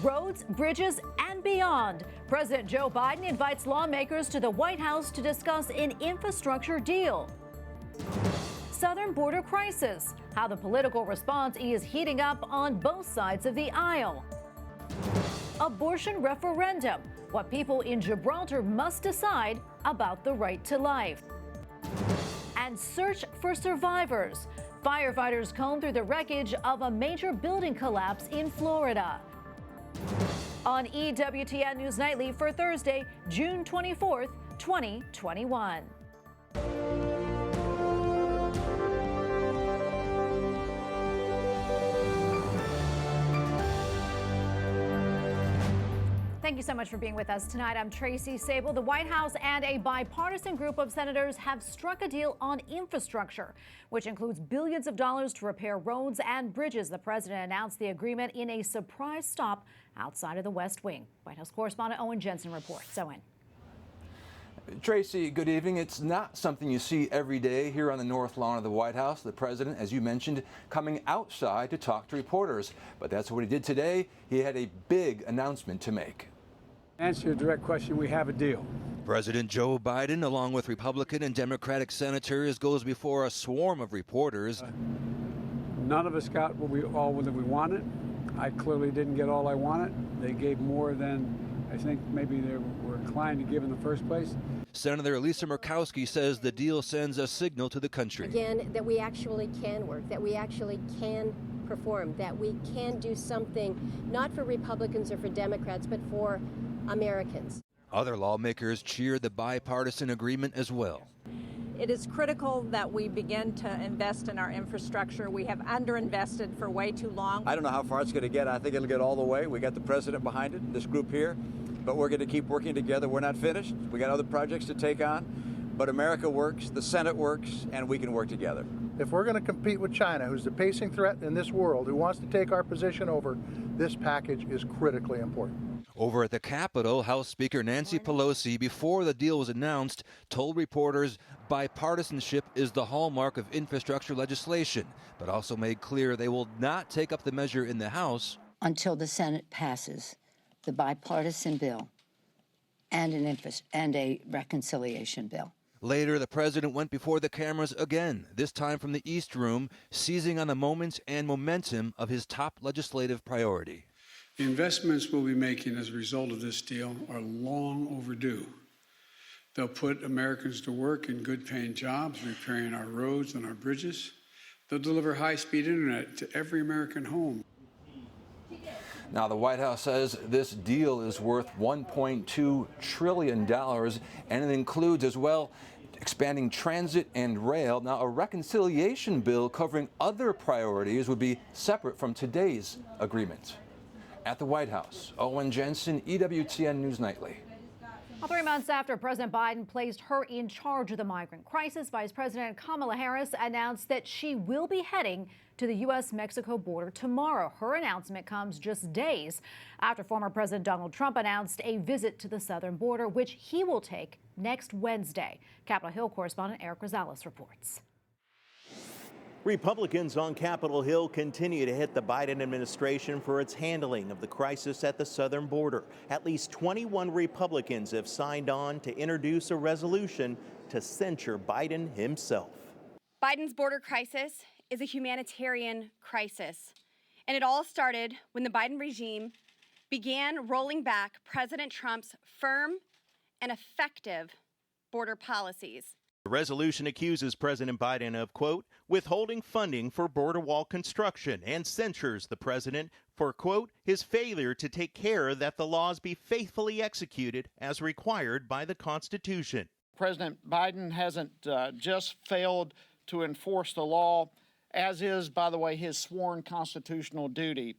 Roads, bridges, and beyond. President Joe Biden invites lawmakers to the White House to discuss an infrastructure deal. Southern border crisis, how the political response is heating up on both sides of the aisle. Abortion referendum, what people in Gibraltar must decide about the right to life. And search for survivors. Firefighters comb through the wreckage of a major building collapse in Florida. On EWTN News Nightly for Thursday, June 24th, 2021. Thank you so much for being with us tonight. I'm Tracy Sable. The White House and a bipartisan group of senators have struck a deal on infrastructure, which includes billions of dollars to repair roads and bridges. The president announced the agreement in a surprise stop outside of the West Wing. White House correspondent Owen Jensen reports. Owen. Tracy, good evening. It's not something you see every day here on the North Lawn of the White House. The president, as you mentioned, coming outside to talk to reporters. But that's what he did today. He had a big announcement to make. Answer your direct question, we have a deal. President Joe Biden, along with Republican and Democratic senators, goes before a swarm of reporters. None of us got all that we wanted. I clearly didn't get all I wanted. They gave more than I think maybe they were inclined to give in the first place. Senator Lisa Murkowski says the deal sends a signal to the country. Again, that we actually can work, that we actually can perform, that we can do something not for Republicans or for Democrats, but for Americans. Other lawmakers cheered the bipartisan agreement as well. It is critical that we begin to invest in our infrastructure. We have underinvested for way too long. I don't know how far it's going to get. I think it'll get all the way. We got the president behind it, this group here, but we're going to keep working together. We're not finished. We got other projects to take on, but America works, the Senate works, and we can work together. If we're going to compete with China, who's the pacing threat in this world, who wants to take our position over, this package is critically important. Over at the Capitol, House Speaker Nancy Pelosi, before the deal was announced, told reporters bipartisanship is the hallmark of infrastructure legislation, but also made clear they will not take up the measure in the House until the Senate passes the bipartisan bill and a reconciliation bill. Later, the president went before the cameras again, this time from the East Room, seizing on the moments and momentum of his top legislative priority. The investments we'll be making as a result of this deal are long overdue. They'll put Americans to work in good-paying jobs, repairing our roads and our bridges. They'll deliver high-speed internet to every American home. Now, the White House says this deal is worth $1.2 trillion, and it includes as well expanding transit and rail. Now, a reconciliation bill covering other priorities would be separate from today's agreement. At the White House, Owen Jensen, EWTN News Nightly. Well, 3 months after President Biden placed her in charge of the migrant crisis, Vice President Kamala Harris announced that she will be heading to the U.S. Mexico border tomorrow. Her announcement comes just days after former President Donald Trump announced a visit to the southern border, which he will take next Wednesday. Capitol Hill correspondent Eric Rosales reports. Republicans on Capitol Hill continue to hit the Biden administration for its handling of the crisis at the southern border. At least 21 Republicans have signed on to introduce a resolution to censure Biden himself. Biden's border crisis is a humanitarian crisis, and it all started when the Biden regime began rolling back President Trump's firm and effective border policies. The resolution accuses President Biden of, quote, withholding funding for border wall construction and censures the president for, quote, his failure to take care that the laws be faithfully executed as required by the Constitution. President Biden hasn't just failed to enforce the law, as is, by the way, his sworn constitutional duty,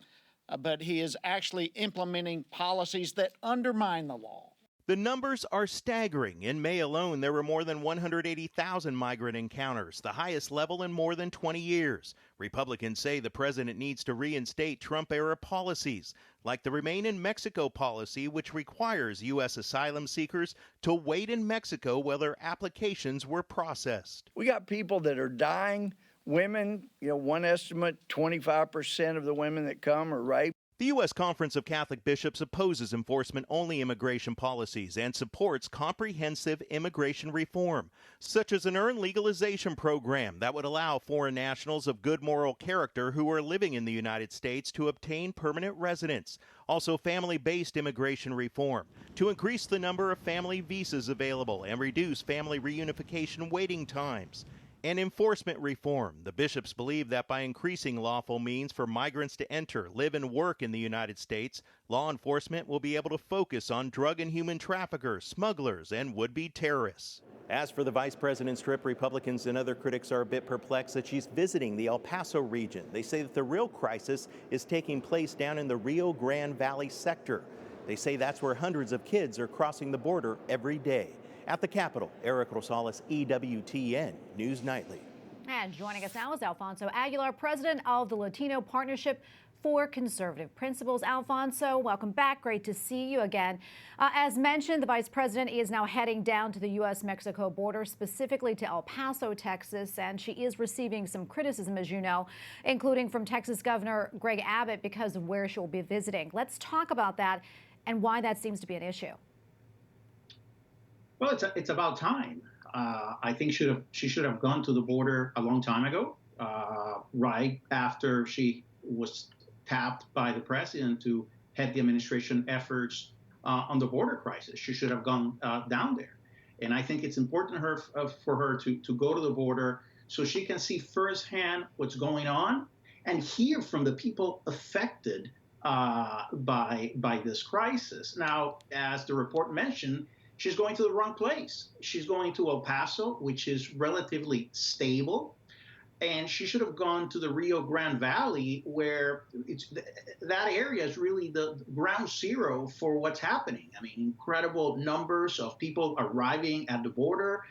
but he is actually implementing policies that undermine the law. The numbers are staggering. In May alone, there were more than 180,000 migrant encounters, the highest level in more than 20 years. Republicans say the president needs to reinstate Trump-era policies, like the Remain in Mexico policy, which requires U.S. asylum seekers to wait in Mexico while their applications were processed. We got people that are dying, women, one estimate, 25% of the women that come are raped. The U.S. Conference of Catholic Bishops opposes enforcement-only immigration policies and supports comprehensive immigration reform, such as an earned legalization program that would allow foreign nationals of good moral character who are living in the United States to obtain permanent residence. Also, family-based immigration reform to increase the number of family visas available and reduce family reunification waiting times. And enforcement reform. The bishops believe that by increasing lawful means for migrants to enter, live, and work in the United States, law enforcement will be able to focus on drug and human traffickers, smugglers, and would-be terrorists. As for the vice president's trip, Republicans and other critics are a bit perplexed that she's visiting the El Paso region. They say that the real crisis is taking place down in the Rio Grande Valley sector. They say that's where hundreds of kids are crossing the border every day. At the Capitol, Eric Rosales, EWTN News Nightly. And joining us now is Alfonso Aguilar, president of the Latino Partnership for Conservative Principles. Alfonso, welcome back. Great to see you again. As mentioned, the vice president is now heading down to the U.S. Mexico border, specifically to El Paso, Texas, and she is receiving some criticism, as you know, including from Texas Governor Greg Abbott because of where she'll be visiting. Let's talk about that and why that seems to be an issue. Well, it's about time. I think she should have gone to the border a long time ago, right after she was tapped by the president to head the administration efforts on the border crisis. She should have gone down there. And I think it's important for her to go to the border so she can see firsthand what's going on and hear from the people affected by this crisis. Now, as the report mentioned, she's going to the wrong place. She's going to El Paso, which is relatively stable, and she should have gone to the Rio Grande Valley, where that area is really the ground zero for what's happening. I mean, incredible numbers of people arriving at the border.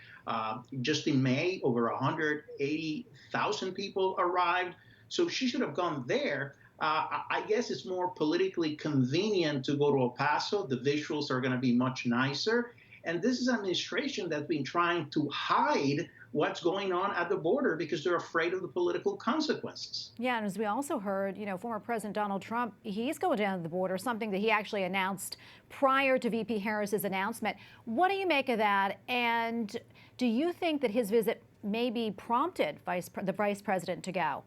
Just in May, over 180,000 people arrived. So she should have gone there. I guess it's more politically convenient to go to El Paso. The visuals are going to be much nicer. And this is an administration that's been trying to hide what's going on at the border because they're afraid of the political consequences. Yeah, and as we also heard, former President Donald Trump, he's going down to the border, something that he actually announced prior to VP Harris's announcement. What do you make of that? And do you think that his visit maybe prompted the vice president to go?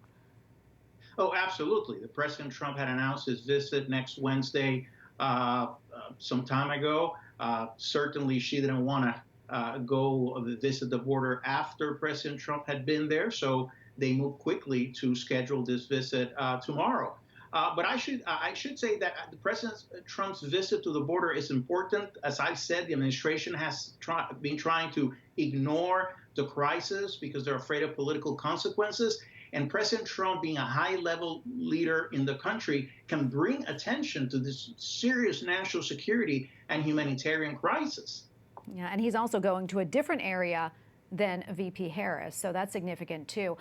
Oh, absolutely. The President Trump had announced his visit next Wednesday some time ago. Certainly, she didn't want to go visit the border after President Trump had been there, so they moved quickly to schedule this visit tomorrow. But I should say that the President Trump's visit to the border is important. As I've said, the administration has been trying to ignore the crisis because they're afraid of political consequences. And President Trump, being a high-level leader in the country, can bring attention to this serious national security and humanitarian crisis. Yeah, and he's also going to a different area than VP Harris, so that's significant too.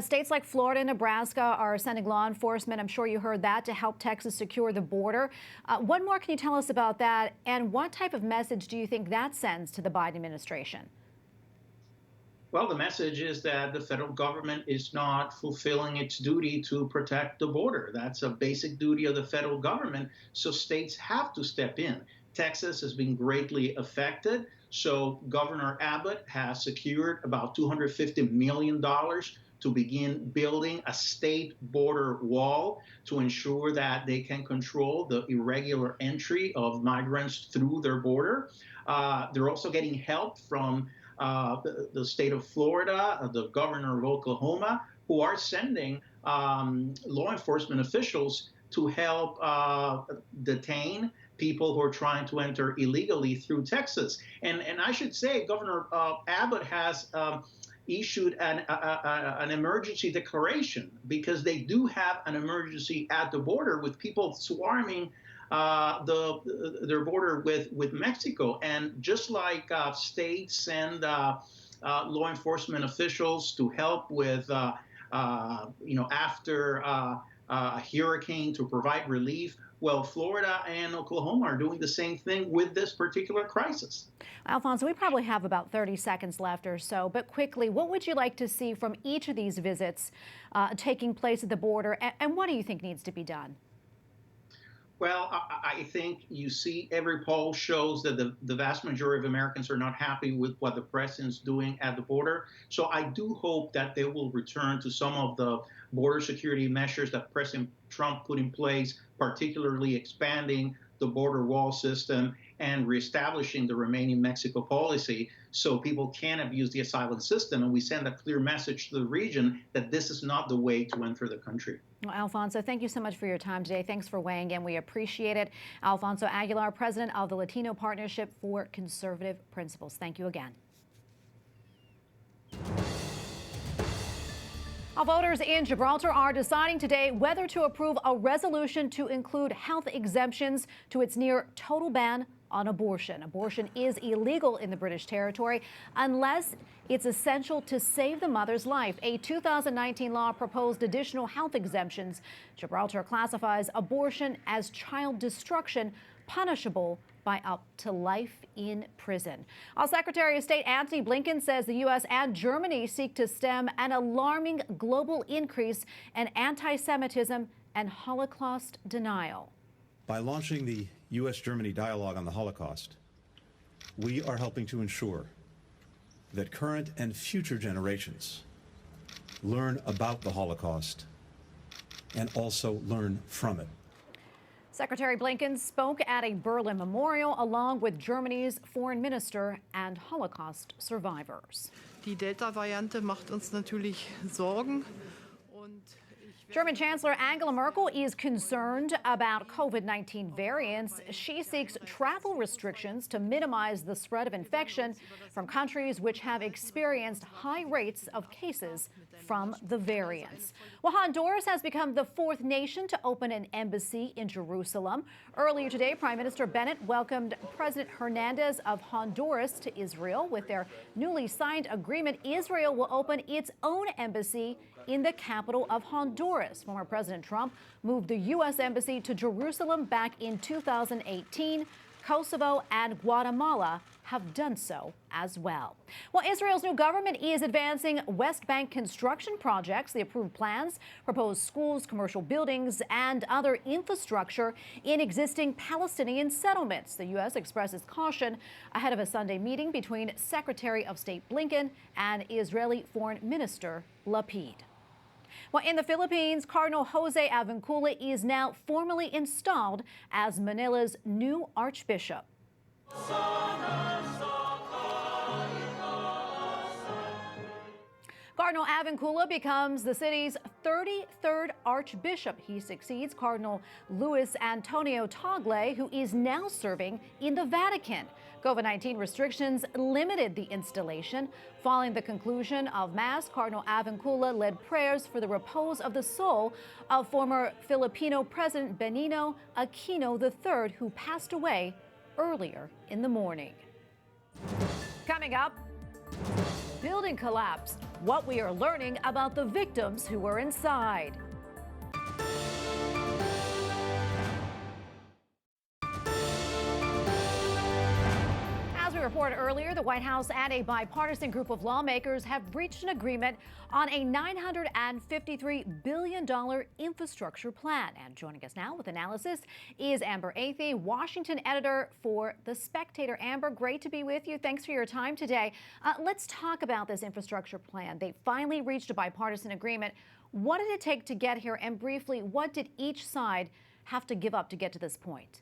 States like Florida and Nebraska are sending law enforcement, I'm sure you heard that, to help Texas secure the border. What more can you tell us about that, and what type of message do you think that sends to the Biden administration? Well, the message is that the federal government is not fulfilling its duty to protect the border. That's a basic duty of the federal government, so states have to step in. Texas has been greatly affected, so Governor Abbott has secured about $250 million to begin building a state border wall to ensure that they can control the irregular entry of migrants through their border. They're also getting help from the state of Florida, the governor of Oklahoma, who are sending law enforcement officials to help detain people who are trying to enter illegally through Texas. And I should say, Governor Abbott has issued an emergency declaration because they do have an emergency at the border with people swarming their border with Mexico. And just like states send law enforcement officials to help with, after a hurricane to provide relief, well, Florida and Oklahoma are doing the same thing with this particular crisis. Alfonso, we probably have about 30 seconds left or so, but quickly, what would you like to see from each of these visits taking place at the border, and what do you think needs to be done? Well, I think you see every poll shows that the vast majority of Americans are not happy with what the president's doing at the border. So I do hope that they will return to some of the border security measures that President Trump put in place, particularly expanding the border wall system and reestablishing the Remain in Mexico policy so people can abuse the asylum system. And we send a clear message to the region that this is not the way to enter the country. Well, Alfonso, thank you so much for your time today. Thanks for weighing in. We appreciate it. Alfonso Aguilar, president of the Latino Partnership for Conservative Principles. Thank you again. Voters in Gibraltar are deciding today whether to approve a resolution to include health exemptions to its near total ban on abortion. Abortion is illegal in the British territory unless it's essential to save the mother's life. A 2019 law proposed additional health exemptions. Gibraltar classifies abortion as child destruction, punishable by up to life in prison. Our Secretary of State Antony Blinken says the U.S. and Germany seek to stem an alarming global increase in anti-Semitism and Holocaust denial. By launching the U.S.-Germany dialogue on the Holocaust, we are helping to ensure that current and future generations learn about the Holocaust and also learn from it. Secretary Blinken spoke at a Berlin memorial along with Germany's foreign minister and Holocaust survivors. Die Delta-Variante macht uns natürlich Sorgen. German Chancellor Angela Merkel is concerned about COVID-19 variants. She seeks travel restrictions to minimize the spread of infection from countries which have experienced high rates of cases from the variants. Well, Honduras has become the fourth nation to open an embassy in Jerusalem. Earlier today, Prime Minister Bennett welcomed President Hernandez of Honduras to Israel. With their newly signed agreement, Israel will open its own embassy in the capital of Honduras. Former President Trump moved the U.S. Embassy to Jerusalem back in 2018. Kosovo and Guatemala have done so as well. Well, Israel's new government is advancing West Bank construction projects. The approved plans propose schools, commercial buildings, and other infrastructure in existing Palestinian settlements. The U.S. expresses caution ahead of a Sunday meeting between Secretary of State Blinken and Israeli Foreign Minister Lapid. Well, in the Philippines, Cardinal Jose Avincula is now formally installed as Manila's new Archbishop. Cardinal Avincula becomes the city's 33rd Archbishop. He succeeds Cardinal Luis Antonio Tagle, who is now serving in the Vatican. COVID-19 restrictions limited the installation. Following the conclusion of Mass, Cardinal Avincula led prayers for the repose of the soul of former Filipino President Benigno Aquino III, who passed away earlier in the morning. Coming up, building collapse, what we are learning about the victims who were inside. As we reported earlier, the White House and a bipartisan group of lawmakers have reached an agreement on a $953 billion infrastructure plan. And joining us now with analysis is Amber Athey, Washington editor for The Spectator. Amber, great to be with you. Thanks for your time today. Let's talk about this infrastructure plan. They finally reached a bipartisan agreement. What did it take to get here? And briefly, what did each side have to give up to get to this point?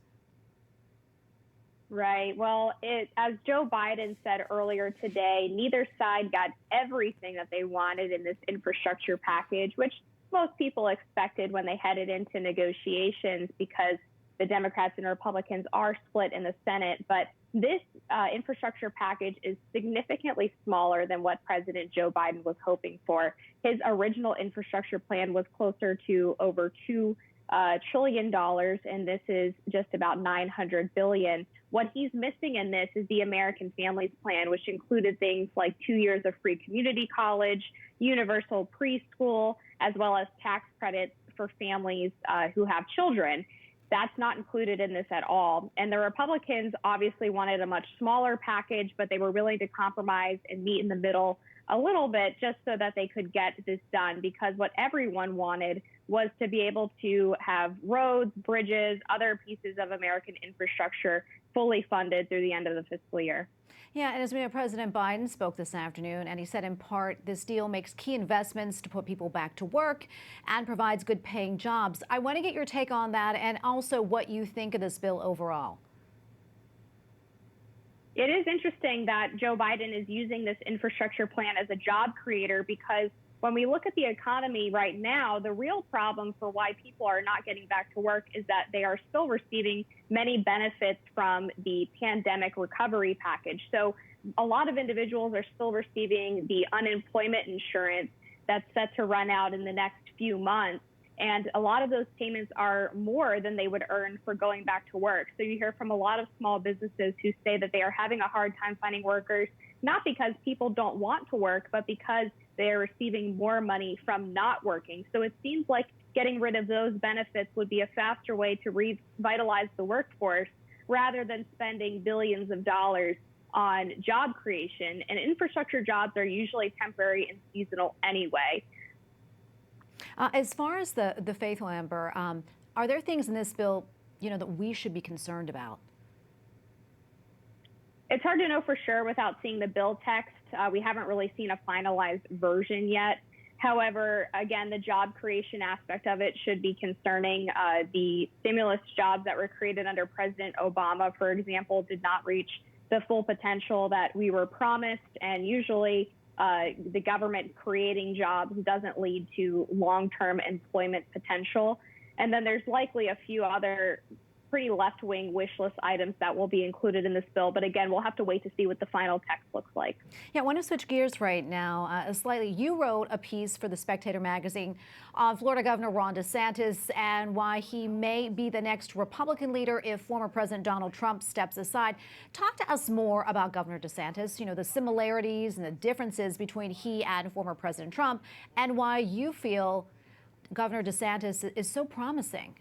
Right. Well, as Joe Biden said earlier today, neither side got everything that they wanted in this infrastructure package, which most people expected when they headed into negotiations because the Democrats and Republicans are split in the Senate. But this infrastructure package is significantly smaller than what President Joe Biden was hoping for. His original infrastructure plan was closer to over $2 trillion, and this is just about $900 billion. What he's missing in this is the American Families Plan, which included things like 2 years of free community college, universal preschool, as well as tax credits for families who have children. That's not included in this at all. And the Republicans obviously wanted a much smaller package, but they were willing to compromise and meet in the middle a little bit just so that they could get this done, because what everyone wanted was to be able to have roads, bridges, other pieces of American infrastructure fully funded through the end of the fiscal year. Yeah, and as we know, President Biden spoke this afternoon, and he said in part this deal makes key investments to put people back to work and provides good paying jobs. I want to get your take on that and also what you think of this bill overall. It is interesting that Joe Biden is using this infrastructure plan as a job creator, because when we look at the economy right now, the real problem for why people are not getting back to work is that they are still receiving many benefits from the pandemic recovery package. So a lot of individuals are still receiving the unemployment insurance that's set to run out in the next few months. And a lot of those payments are more than they would earn for going back to work. So you hear from a lot of small businesses who say that they are having a hard time finding workers, not because people don't want to work, but because they are receiving more money from not working. So it seems like getting rid of those benefits would be a faster way to revitalize the workforce rather than spending billions of dollars on job creation. And infrastructure jobs are usually temporary and seasonal anyway. As far as the faithful, Amber, are there things in this bill, that we should be concerned about? It's hard to know for sure without seeing the bill text. We haven't really seen a finalized version yet. However, again, the job creation aspect of it should be concerning. The stimulus jobs that were created under President Obama, for example, did not reach the full potential that we were promised. And usually the government creating jobs doesn't lead to long-term employment potential. And then there's likely a few other pretty left-wing wish list items that will be included in this bill. But again, we'll have to wait to see what the final text looks like. Yeah, I want to switch gears right now slightly. You wrote a piece for the Spectator magazine on Florida Governor Ron DeSantis and why he may be the next Republican leader if former President Donald Trump steps aside. Talk to us more about Governor DeSantis, the similarities and the differences between he and former President Trump, and why you feel Governor DeSantis is so promising.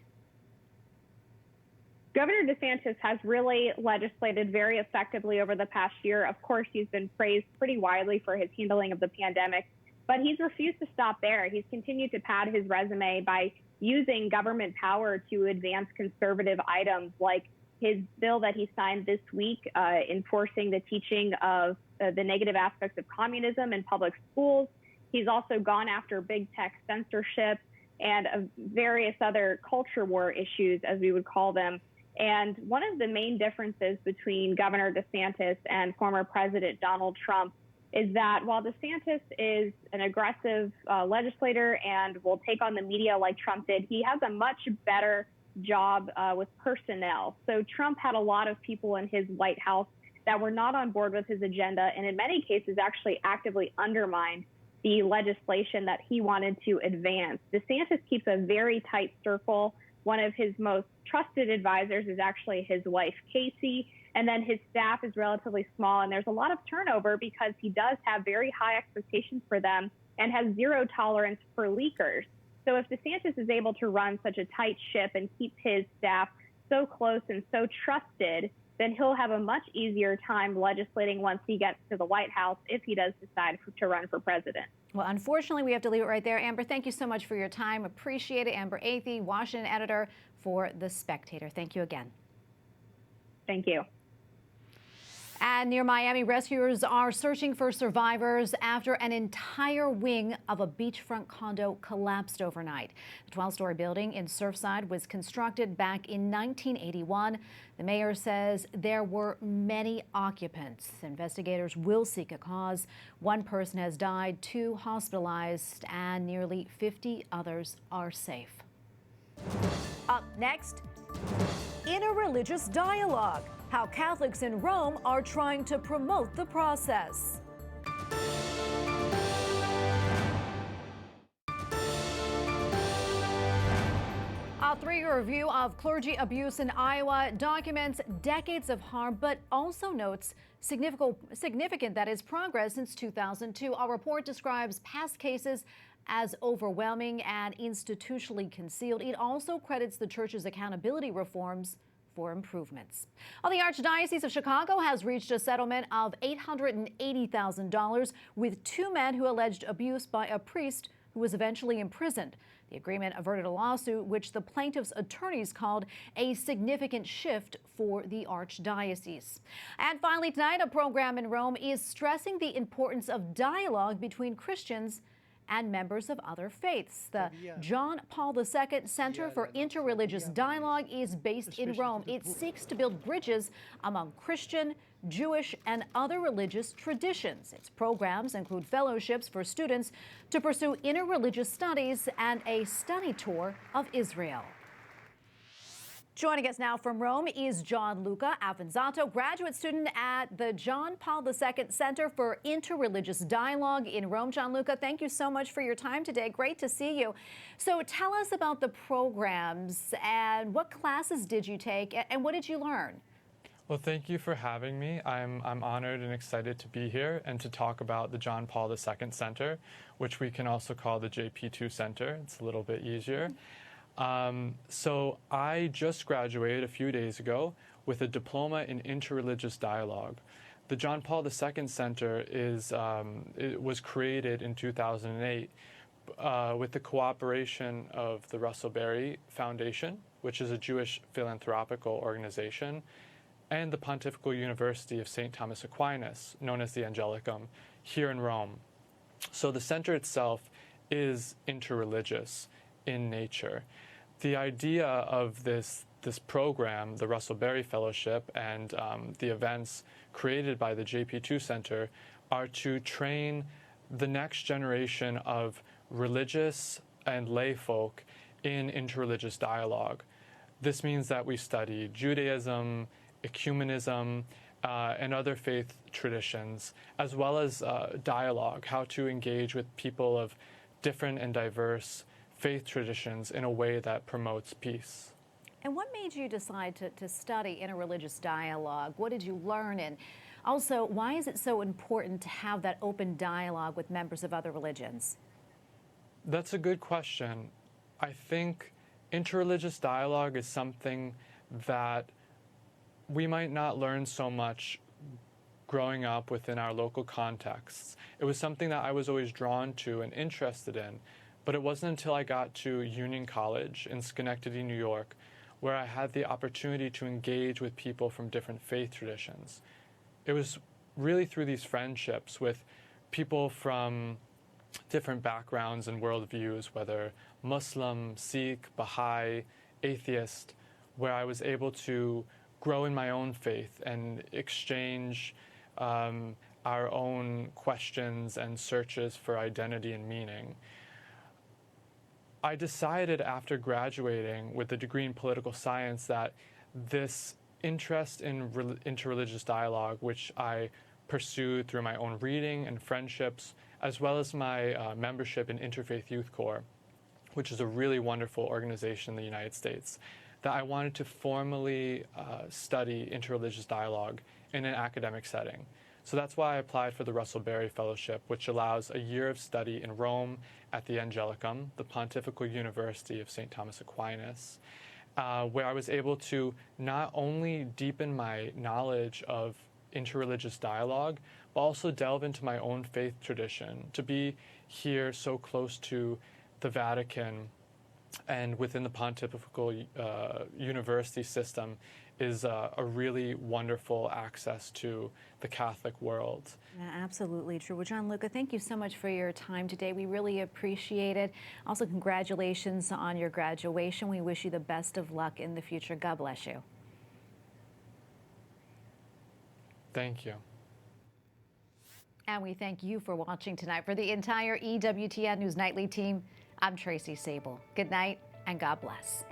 Governor DeSantis has really legislated very effectively over the past year. Of course, he's been praised pretty widely for his handling of the pandemic, but he's refused to stop there. He's continued to pad his resume by using government power to advance conservative items like his bill that he signed this week, enforcing the teaching of the negative aspects of communism in public schools. He's also gone after big tech censorship and various other culture war issues, as we would call them. And one of the main differences between Governor DeSantis and former President Donald Trump is that while DeSantis is an aggressive legislator and will take on the media like Trump did, he has a much better job with personnel. So Trump had a lot of people in his White House that were not on board with his agenda, and in many cases actually actively undermined the legislation that he wanted to advance. DeSantis keeps a very tight circle. One of his most trusted advisors is actually his wife, Casey, and then his staff is relatively small, and there's a lot of turnover because he does have very high expectations for them and has zero tolerance for leakers. So if DeSantis is able to run such a tight ship and keep his staff so close and so trusted, then he'll have a much easier time legislating once he gets to the White House if he does decide to run for president. Well, unfortunately, we have to leave it right there. Amber, thank you so much for your time. Appreciate it. Amber Athey, Washington editor for The Spectator. Thank you again. Thank you. And near Miami, rescuers are searching for survivors after an entire wing of a beachfront condo collapsed overnight. The 12-story building in Surfside was constructed back in 1981. The mayor says there were many occupants. Investigators will seek a cause. One person has died, 2 hospitalized, and nearly 50 others are safe. Up next, Interreligious Dialogue. How Catholics in Rome are trying to promote the process. A 3-year review of clergy abuse in Iowa documents decades of harm, but also notes significant that is progress since 2002. Our report describes past cases as overwhelming and institutionally concealed. It also credits the church's accountability reforms for improvements. Well, the Archdiocese of Chicago has reached a settlement of $880,000 with two men who alleged abuse by a priest who was eventually imprisoned. The agreement averted a lawsuit which the plaintiff's attorneys called a significant shift for the Archdiocese. And finally tonight, a program in Rome is stressing the importance of dialogue between Christians and members of other faiths. The John Paul II Center for Interreligious Dialogue is based in Rome. It seeks to build bridges among Christian, Jewish, and other religious traditions. Its programs include fellowships for students to pursue interreligious studies and a study tour of Israel. Joining us now from Rome is Gianluca Avanzato, graduate student at the John Paul II Center for Interreligious Dialogue in Rome. Gianluca, thank you so much for your time today. Great to see you. So tell us about the programs and what classes did you take and what did you learn? Well, thank you for having me. I'm honored and excited to be here and to talk about the John Paul II Center, which we can also call the JP2 Center. It's a little bit easier. So I just graduated a few days ago with a diploma in interreligious dialogue. The John Paul II Center it was created in 2008 with the cooperation of the Russell Berry Foundation, which is a Jewish philanthropical organization, and the Pontifical University of St. Thomas Aquinas, known as the Angelicum, here in Rome. So the center itself is interreligious in nature. The idea of this program, the Russell Berry Fellowship, and the events created by the JP2 Center are to train the next generation of religious and lay folk in interreligious dialogue. This means that we study Judaism, ecumenism, and other faith traditions, as well as dialogue, how to engage with people of different and diverse faith traditions in a way that promotes peace. And what made you decide to study interreligious dialogue? What did you learn? And also, why is it so important to have that open dialogue with members of other religions? That's a good question. I think interreligious dialogue is something that we might not learn so much growing up within our local contexts. It was something that I was always drawn to and interested in. But it wasn't until I got to Union College in Schenectady, New York, where I had the opportunity to engage with people from different faith traditions. It was really through these friendships with people from different backgrounds and worldviews, whether Muslim, Sikh, Baha'i, atheist, where I was able to grow in my own faith and exchange our own questions and searches for identity and meaning. I decided after graduating with a degree in political science that this interest in interreligious dialogue, which I pursued through my own reading and friendships, as well as my membership in Interfaith Youth Corps, which is a really wonderful organization in the United States, that I wanted to formally study interreligious dialogue in an academic setting. So that's why I applied for the Russell Berry Fellowship, which allows a year of study in Rome at the Angelicum, the Pontifical University of St. Thomas Aquinas, where I was able to not only deepen my knowledge of interreligious dialogue, but also delve into my own faith tradition, to be here so close to the Vatican and within the Pontifical University system is a really wonderful access to the Catholic world. Yeah, absolutely true. Well, Gianluca, thank you so much for your time today. We really appreciate it. Also, congratulations on your graduation. We wish you the best of luck in the future. God bless you. Thank you. And we thank you for watching tonight. For the entire EWTN News Nightly team, I'm Tracy Sable. Good night and God bless.